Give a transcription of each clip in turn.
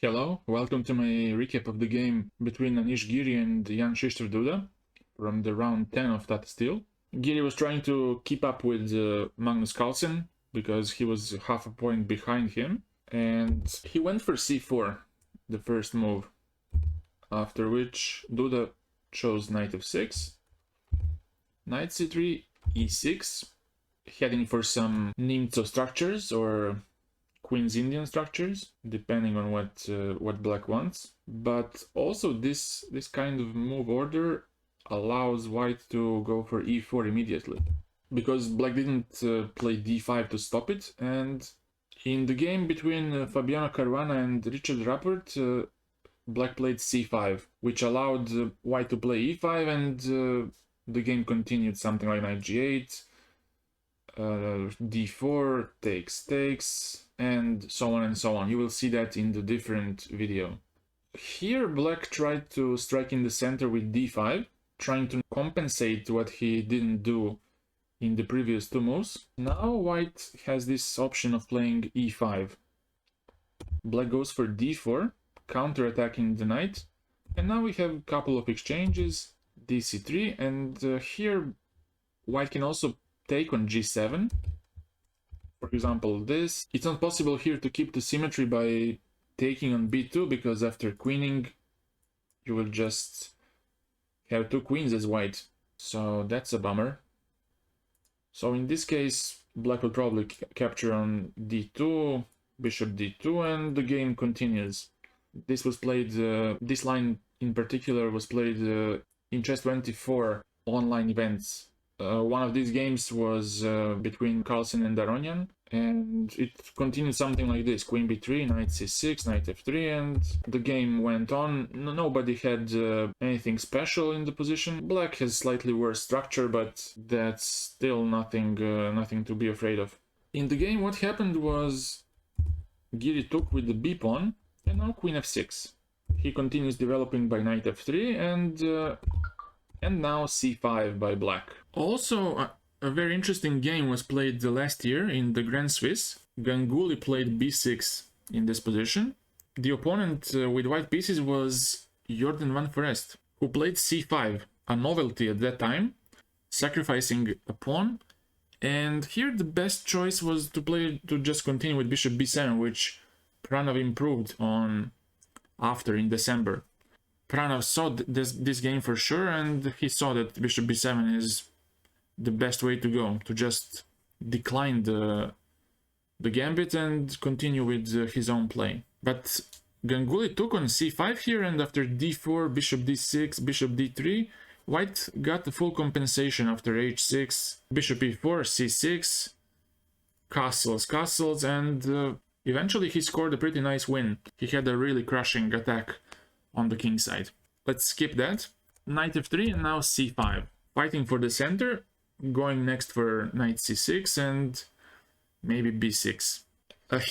Hello, welcome to my recap of the game between Anish, Giri and young Krzysztof Duda from the round 10 of Tata Steel. Giri was trying to keep up with Magnus Carlsen because he was half a point behind him, and he went for c4, the first move, after which Duda chose knight f6, knight c3, e6, heading for some Nimzo structures or Queen's Indian structures, depending on what black wants. But also this kind of move order allows white to go for e4 immediately, because black didn't play d5 to stop it. And in the game between Fabiano Caruana and Richard Rappert, black played c5, which allowed white to play e5, and the game continued something like knight g8, d4, takes, and so on and so on. You will see that in the different video. Here black tried to strike in the center with d5, trying to compensate what he didn't do in the previous two moves. Now white has this option of playing e5. Black goes for d4, counter-attacking the knight, and now we have a couple of exchanges, dc3, and here white can also take on g7. For example, this. It's not possible here to keep the symmetry by taking on b2, because after queening you will just have two queens as white, so that's a bummer. So in this case black will probably capture on d2, bishop d2, and the game continues. This was played, this line in particular was played in Chess24 online events. One of these games was between Carlsen and Aronian, and it continued something like this: queen b3, knight c6, knight f3, and the game went on. Nobody had anything special in the position. Black has slightly worse structure, but that's still nothing to be afraid of. In the game, what happened was Giri took with the b pawn, and now queen f6. He continues developing by knight f3, and now c5 by black. Also, a very interesting game was played last year in the Grand Swiss. Ganguly played b6 in this position. The opponent with white pieces was Jordan van Forest, who played c5, a novelty at that time, sacrificing a pawn. And here the best choice was to just continue with bishop b7, which Pranav improved on after in December. Pranav saw this game for sure, and he saw that bishop b7 is the best way to go, to just decline the gambit and continue with his own play. But Ganguly took on c5 here, and after d4, bishop d6, bishop d3, white got the full compensation after h6, bishop e4, c6, castles, and eventually he scored a pretty nice win. He had a really crushing attack on the king side. Let's skip that. Knight f3 and now c5. Fighting for the center, going next for knight c6 and maybe b6.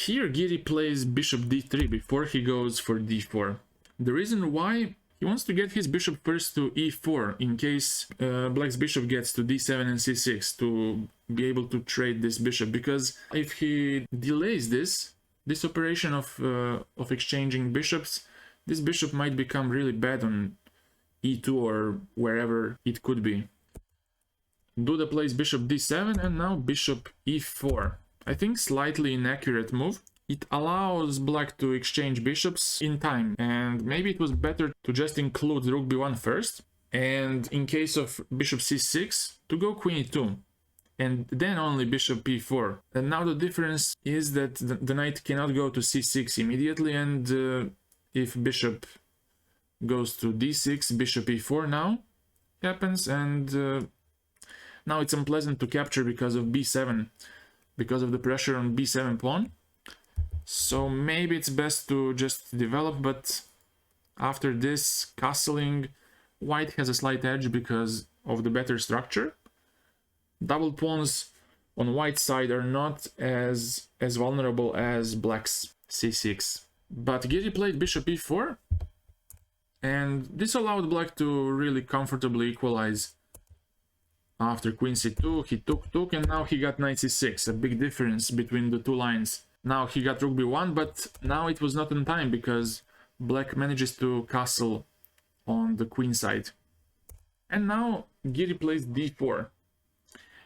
Here Giri plays bishop d3 before he goes for d4. The reason why: he wants to get his bishop first to e4 in case black's bishop gets to d7 and c6, to be able to trade this bishop, because if he delays this operation of exchanging bishops, this bishop might become really bad on e2 or wherever it could be. Duda plays bishop d7 and now bishop e4. I think slightly inaccurate move. It allows black to exchange bishops in time, and maybe it was better to just include rook b1 first, and in case of bishop c6 to go queen e2, and then only bishop e4. And now the difference is that the knight cannot go to c6 immediately, and if bishop goes to d6, bishop e4 now happens, and now it's unpleasant to capture because of b7, because of the pressure on b7 pawn. So maybe it's best to just develop, but after this castling, white has a slight edge because of the better structure. Double pawns on white side are not as vulnerable as black's c6. But Giri played bishop e4, and this allowed black to really comfortably equalize. After queen c2, he took, and now he got knight c6, a big difference between the two lines. Now he got rook b1, but now it was not in time because black manages to castle on the queen side. And now Giri plays d4,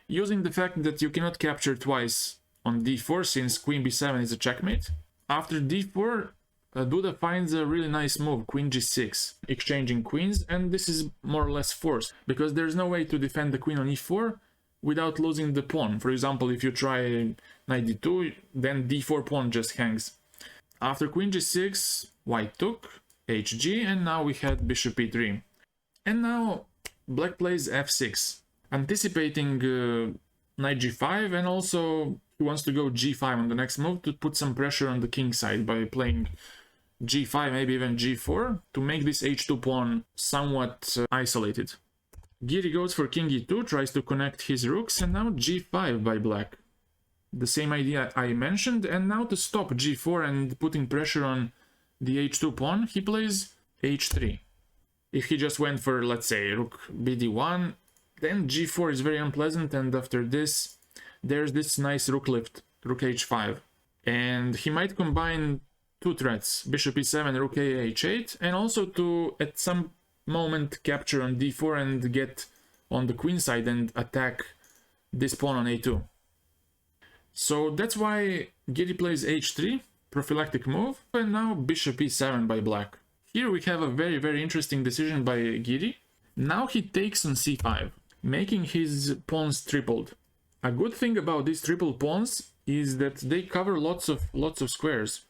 using the fact that you cannot capture twice on d4 since queen b7 is a checkmate. After d4, Duda finds a really nice move, queen g6, exchanging queens, and this is more or less forced, because there's no way to defend the queen on e4 without losing the pawn. For example, if you try knight d2, then d4 pawn just hangs. After queen g6, white took, hg, and now we had bishop e3. And now black plays f6, anticipating knight g5, and also he wants to go g5 on the next move to put some pressure on the king side by playing g5, maybe even g4, to make this h2 pawn somewhat isolated. Giri goes for king e2, tries to connect his rooks, and now g5 by black. The same idea I mentioned, and now to stop g4 and putting pressure on the h2 pawn, he plays h3. If he just went for, let's say, rook bd1, then g4 is very unpleasant, and after this, there's this nice rook lift, rook h5. And he might combine two threats, bishop e7, rook a h8, and also to, at some moment, capture on d4 and get on the queen side and attack this pawn on a2. So that's why Giri plays h3, prophylactic move, and now bishop e7 by black. Here we have a very interesting decision by Giri. Now he takes on c5, making his pawns tripled. A good thing about these triple pawns is that they cover lots of squares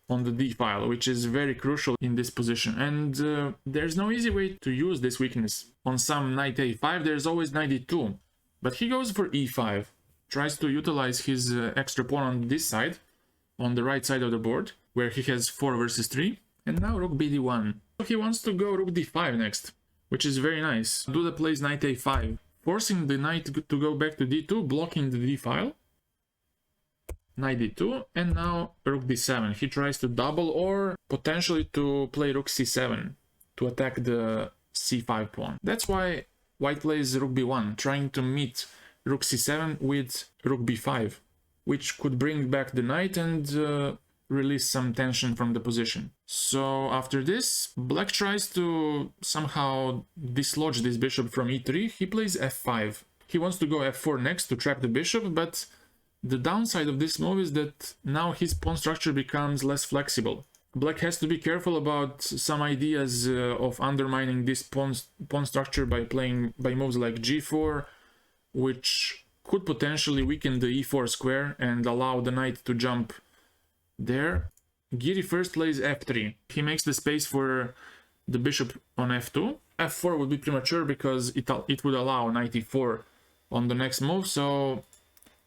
on the d file, which is very crucial in this position. And there's no easy way to use this weakness. On some knight a5, there's always knight e2, but he goes for e5, tries to utilize his extra pawn on this side, on the right side of the board, where he has 4 versus 3. And now rook bd1. So he wants to go rook d5 next, which is very nice. Duda plays knight a5, forcing the knight to go back to d2, blocking the d file. Knight d2, and now rook d7. He tries to double or potentially to play rook c7 to attack the c5 pawn. That's why white plays rook b1, trying to meet rook c7 with rook b5, which could bring back the knight and release some tension from the position. So after this, black tries to somehow dislodge this bishop from e3. He plays f5. He wants to go f4 next to trap the bishop, but the downside of this move is that now his pawn structure becomes less flexible. Black has to be careful about some ideas of undermining this pawn structure by moves like g4, which could potentially weaken the e4 square and allow the knight to jump there. Giri first plays f3. He makes the space for the bishop on f2. f4 would be premature because it would allow knight e4 on the next move, so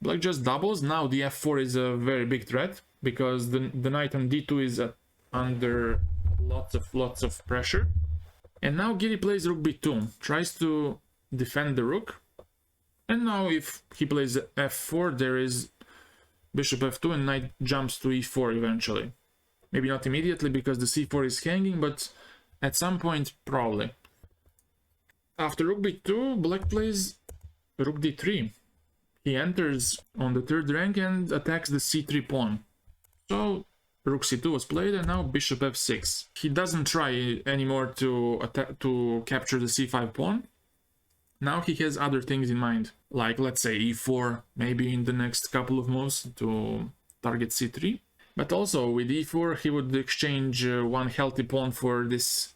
black just doubles. Now the f4 is a very big threat because the knight on d2 is under lots of pressure. And now Giri plays rook b2, tries to defend the rook. And now if he plays f4, there is bishop f2 and knight jumps to e4 eventually. Maybe not immediately because the c4 is hanging, but at some point probably. After rook b2, black plays rook d3. He enters on the third rank and attacks the c3 pawn. So rook c2 was played, and now bishop f6. He doesn't try anymore to capture the c5 pawn. Now he has other things in mind, like let's say e4, maybe in the next couple of moves to target c3. But also with e4 he would exchange one healthy pawn for this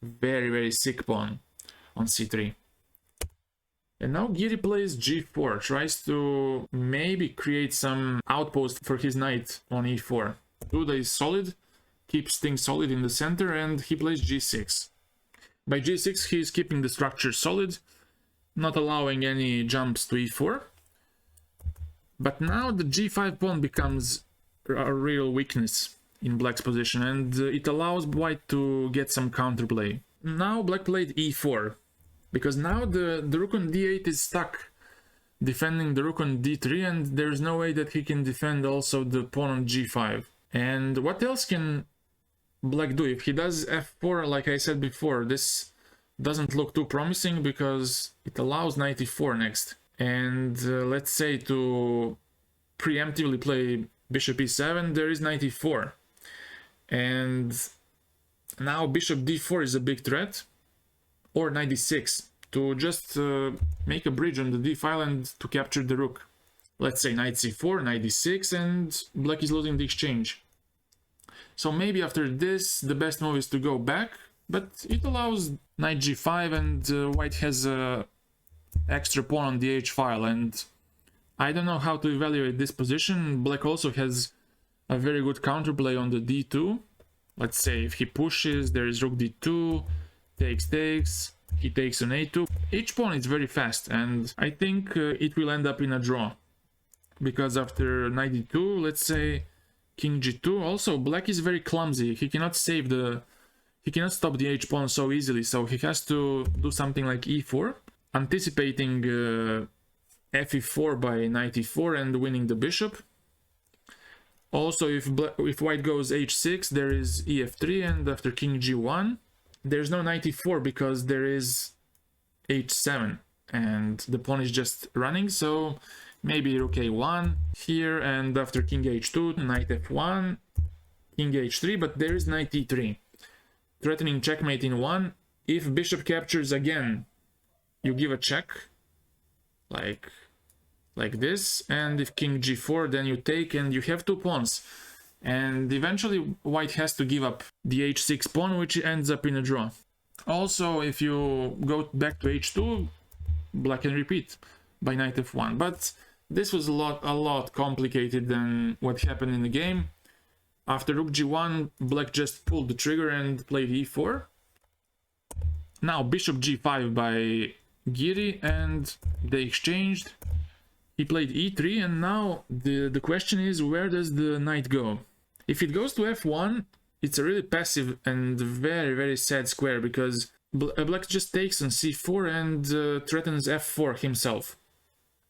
very sick pawn on c3. And now Giri plays g4, tries to maybe create some outpost for his knight on e4. Duda is solid, keeps things solid in the center, and he plays g6. By g6 he is keeping the structure solid, not allowing any jumps to e4. But now the g5 pawn becomes a real weakness in black's position, and it allows white to get some counterplay. Now black played e4, because now the rook on d8 is stuck defending the rook on d3, and there's no way that he can defend also the pawn on g5. And what else can black do? If he does f4, like I said before, this doesn't look too promising because it allows knight e4 next. And let's say to preemptively play Bishop e7, there is knight e4. And now bishop d4 is a big threat, or knight d6, to just make a bridge on the d file and to capture the rook. Let's say knight c4, knight d6, and black is losing the exchange. So maybe after this, the best move is to go back, but it allows knight g5, and white has a extra pawn on the h file, and I don't know how to evaluate this position. Black also has a very good counterplay on the d2. Let's say if he pushes, there is rook d2, takes, he takes on a2. Each pawn is very fast, and I think it will end up in a draw. Because after knight d2, let's say king g2, also black is very clumsy. He cannot save the... he cannot stop the h pawn so easily, so he has to do something like e4, anticipating fe4 by knight e4 and winning the bishop. Also, if white goes h6, there is ef3, and after king g1, there's no knight e4 because there is h7, and the pawn is just running, so maybe rook a1 here, and after king h2, knight f1, king h3, but there is knight e3, threatening checkmate in 1. If bishop captures again, you give a check, like this, and if king g4, then you take, and you have two pawns, and eventually white has to give up the h6 pawn, which ends up in a draw. Also, if you go back to h2, black can repeat by knight f1, but this was a lot complicated than what happened in the game. After rook g1, black just pulled the trigger and played e4. Now bishop g5 by Giri, and they exchanged. He played e3, and now the question is, where does the knight go? If it goes to f1, it's a really passive and very sad square, because black just takes on c4 and threatens f4 himself.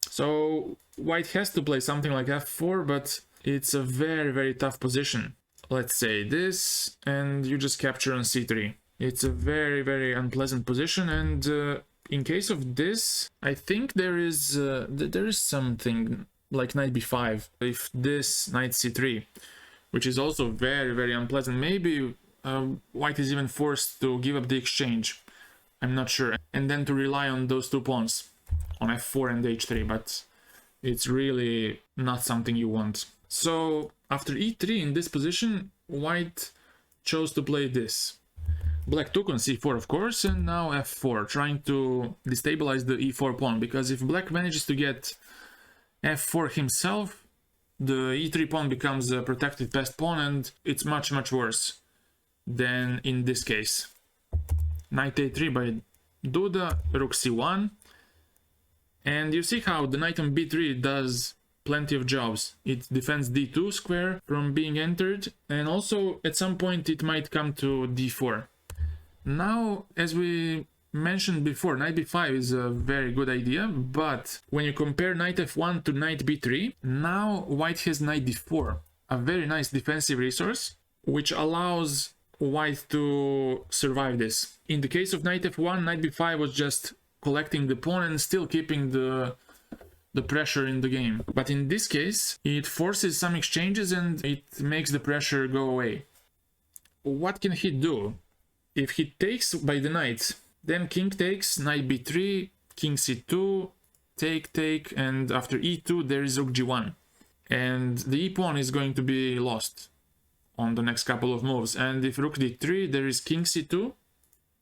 So white has to play something like f4, but it's a very tough position. Let's say this, and you just capture on c3. It's a very unpleasant position, and in case of this, I think there is something like knight b5. If this knight c3, which is also very unpleasant, maybe white is even forced to give up the exchange. I'm not sure, and then to rely on those two pawns on f4 and h3, but it's really not something you want. So after e3 in this position, white chose to play this. Black took on c4, of course, and now f4, trying to destabilize the e4 pawn, because if black manages to get f4 himself, the e3 pawn becomes a protected passed pawn, and it's much worse than in this case. Knight a3 by Duda, rook c1, and you see how the knight on b3 does plenty of jobs. It defends d2 square from being entered, and also at some point it might come to d4. Now, as we mentioned before, knight b5 is a very good idea, but when you compare knight f1 to knight b3, now white has knight d4, a very nice defensive resource, which allows white to survive this. In the case of knight f1, knight b5 was just collecting the pawn and still keeping the pressure in the game. But in this case, it forces some exchanges and it makes the pressure go away. What can he do? If he takes by the knight, then king takes, knight b3, king c2, take, and after e2 there is rook g1. And the e pawn is going to be lost on the next couple of moves. And if rook d3, there is king c2,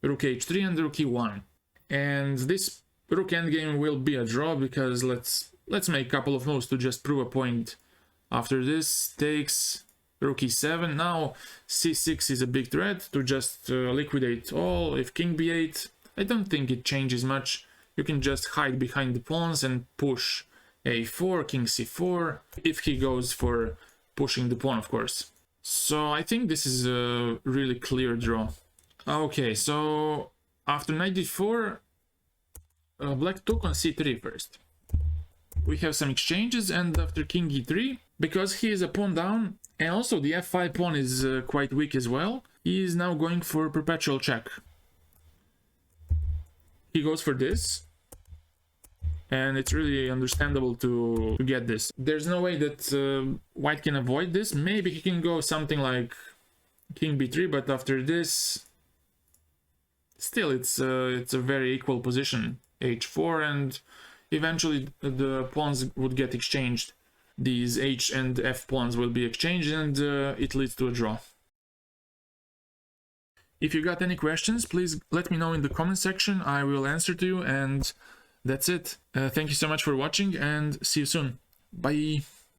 rook h3, and rook e1. And this rook endgame will be a draw, because let's make a couple of moves to just prove a point. After this, takes, rook e7. Now c6 is a big threat to just liquidate all. If king b8, I don't think it changes much. You can just hide behind the pawns and push a4, king c4, if he goes for pushing the pawn, of course. So I think this is a really clear draw. Okay, so after knight d4, black took on c3 first. We have some exchanges, and after king e3, because he is a pawn down, and also the f5 pawn is quite weak as well, he is now going for perpetual check. He goes for this, and it's really understandable to get this. There's no way that white can avoid this. Maybe he can go something like king b3, but after this, still it's a very equal position, h4, and eventually the pawns would get exchanged. These h and f pawns will be exchanged, and it leads to a draw. If you got any questions, please let me know in the comment section. I will answer to you, and that's it. Thank you so much for watching, and see you soon. Bye!